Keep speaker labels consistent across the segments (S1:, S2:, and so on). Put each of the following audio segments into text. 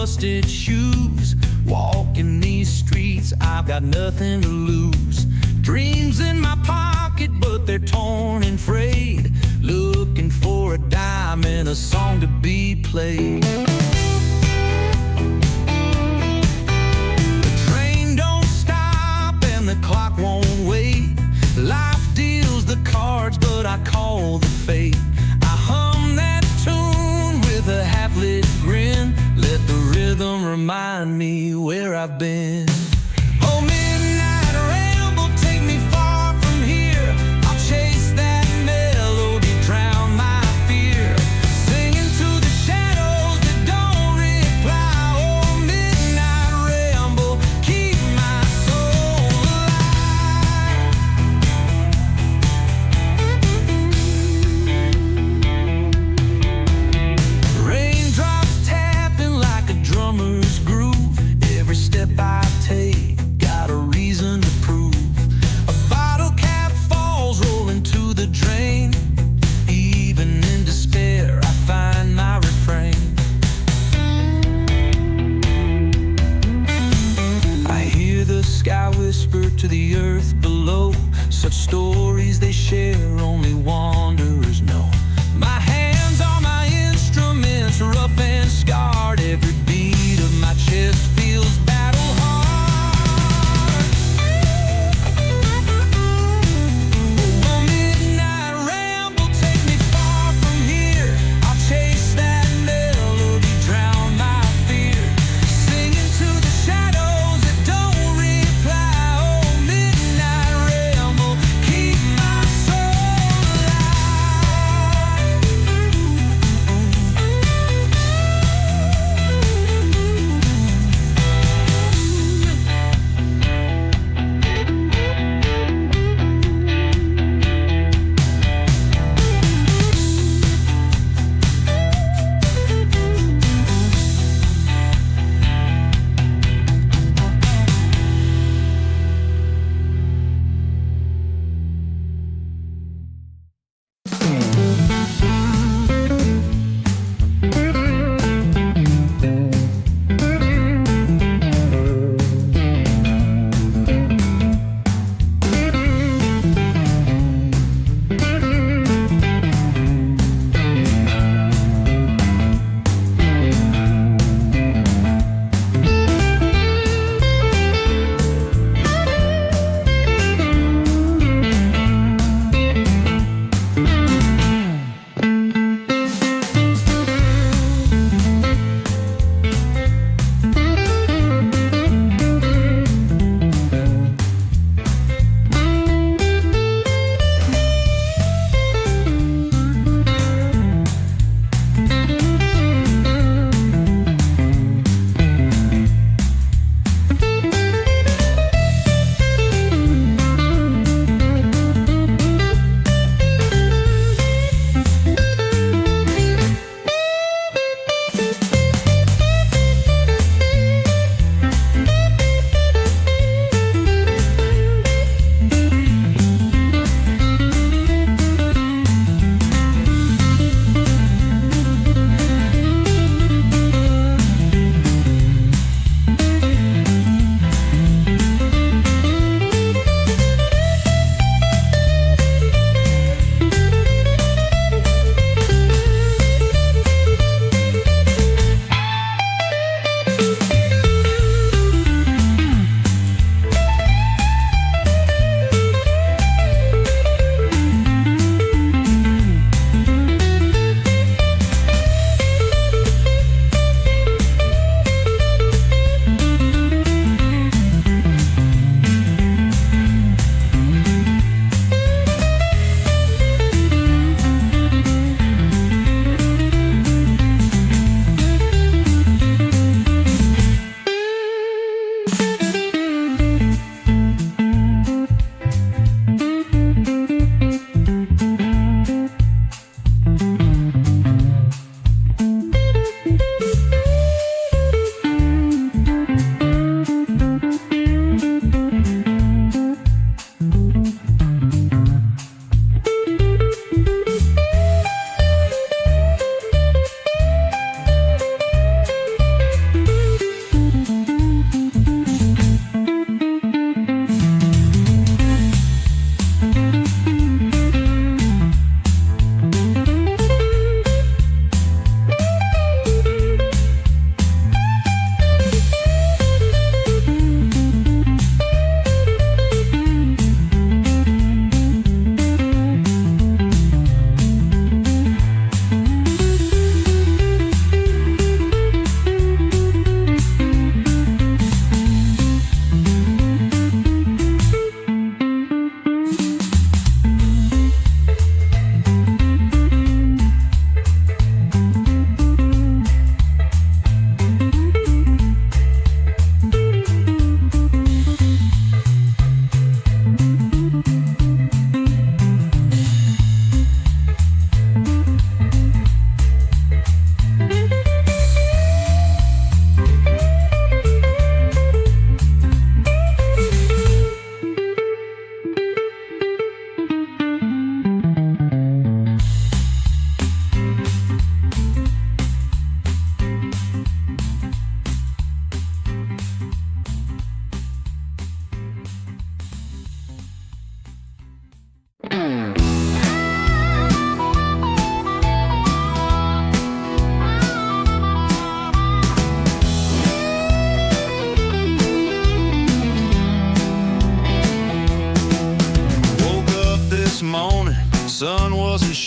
S1: busted shoes. Walking these streets, I've got nothing to lose. Dreams in my pocket, but they're torn and frayed. Looking for a dime and a song to be played. The train don't stop and the clock won't wait. Life deals the cards, but I call the fate. I hum that tune with a half-lit grin. Let the rhythm remind me where I've been. Oh, midnight ramble, take me far from here. I'll chase that melody, drown my fear. Singing to the shadows that don't reply. Oh, midnight ramble, keep my soul alive. Raindrops tapping like a drummer's groove. Every step I take, got a reason to prove. A bottle cap falls rolling to the drain. Even in despair, I find my refrain. I hear the sky whisper to the earth below. Such stories they share, only wanderers know. My hands are my instruments, rough and scarred. Every beat of my chest feels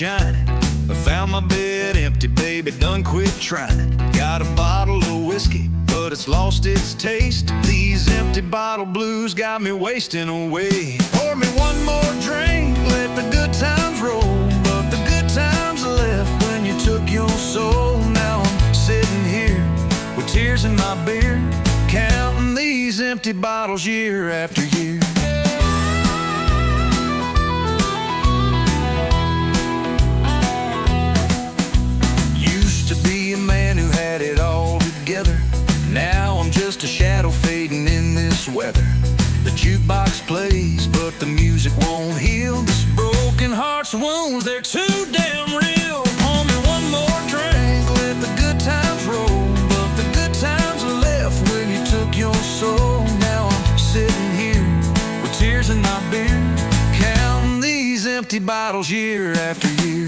S1: shining. I found my bed empty, baby, done quit trying. Got a bottle of whiskey, but it's lost its taste. These empty bottle blues got me wasting away. Pour me one more drink, let the good times roll. But the good times left when you took your soul. Now I'm sitting here with tears in my beer, counting these empty bottles year after year. Used to be a man who had it all together. Now I'm just a shadow fading in this weather. The jukebox plays, but the music won't heal this broken heart's wounds, they're too damn real. Pour me one more drink, let the good times roll. But the good times left when you took your soul. Now I'm sitting here with tears in my beer, counting these empty bottles year after year.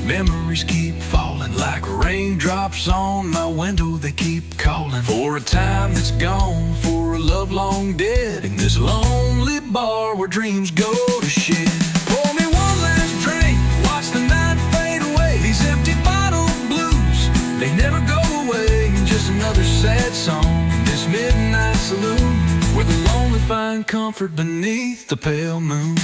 S1: Memories keep falling like raindrops on my window. They keep calling for a time that's gone, for a love long dead, in this lonely bar where dreams go to shit. Pour me one last drink, watch the night fade away. These empty bottle blues, they never go away. Just another sad song in this midnight saloon, where the lonely find comfort beneath the pale moon.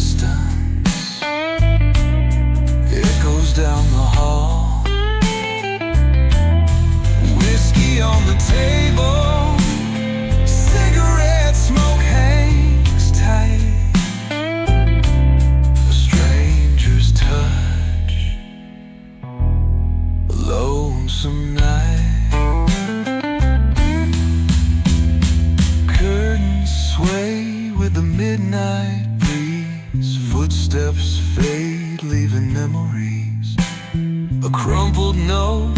S1: distance echoes down the hall. Whiskey on the table, cigarette smoke hangs tight. A stranger's touch, a lonesome night. Curtains sway with the midnight breeze. Footsteps fade, leaving memories. A crumpled note,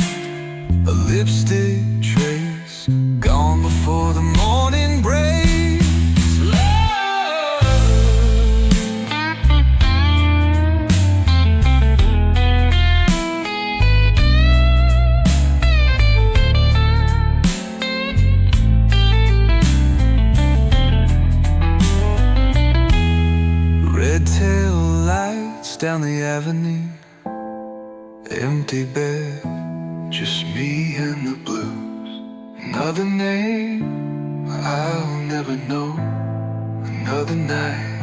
S1: a lipstick trace, gone before the morning breaks. Red tail lights down the avenue, empty bed, just me and the blues. Another name I'll never know. Another night,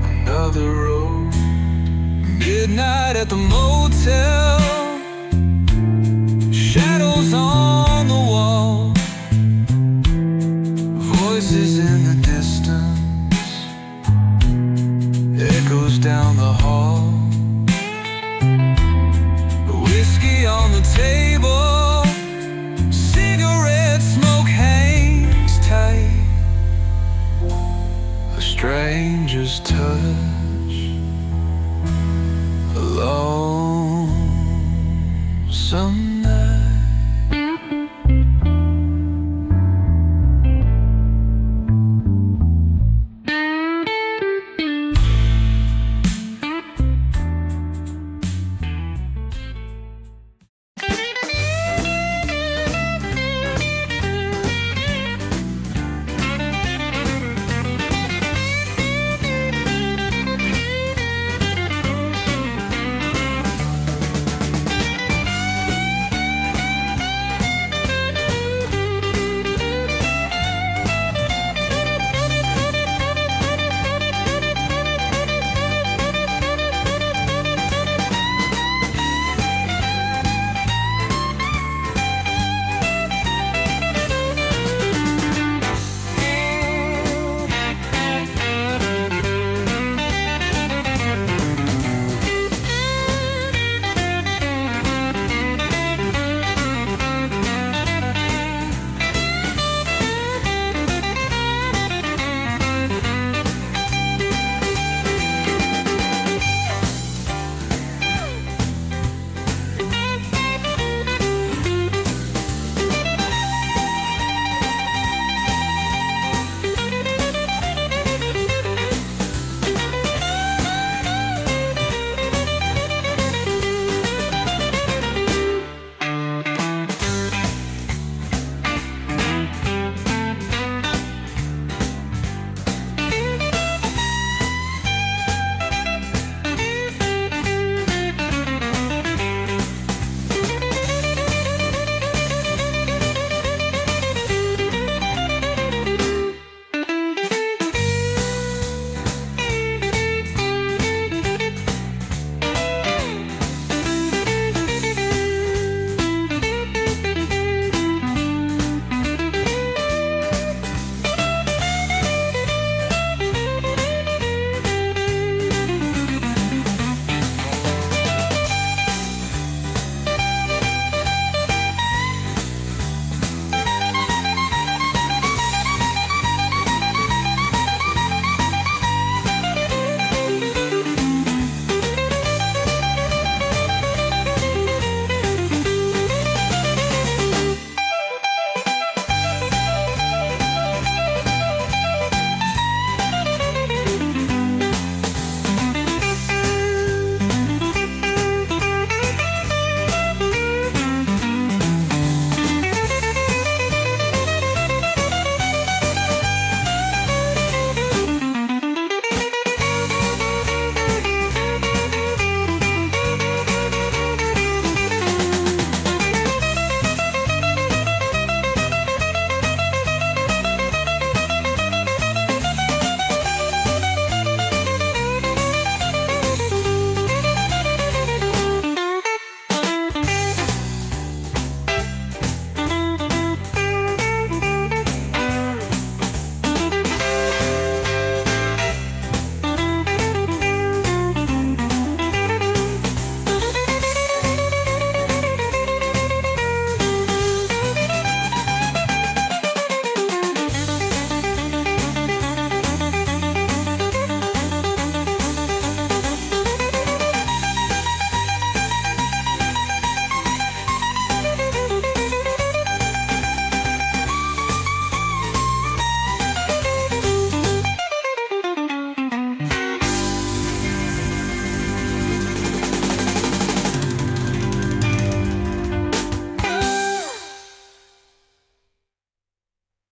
S1: another road. Midnight at the motel, shadows on the wall, voices in the distance, echoes down the hall. Whiskey on the table,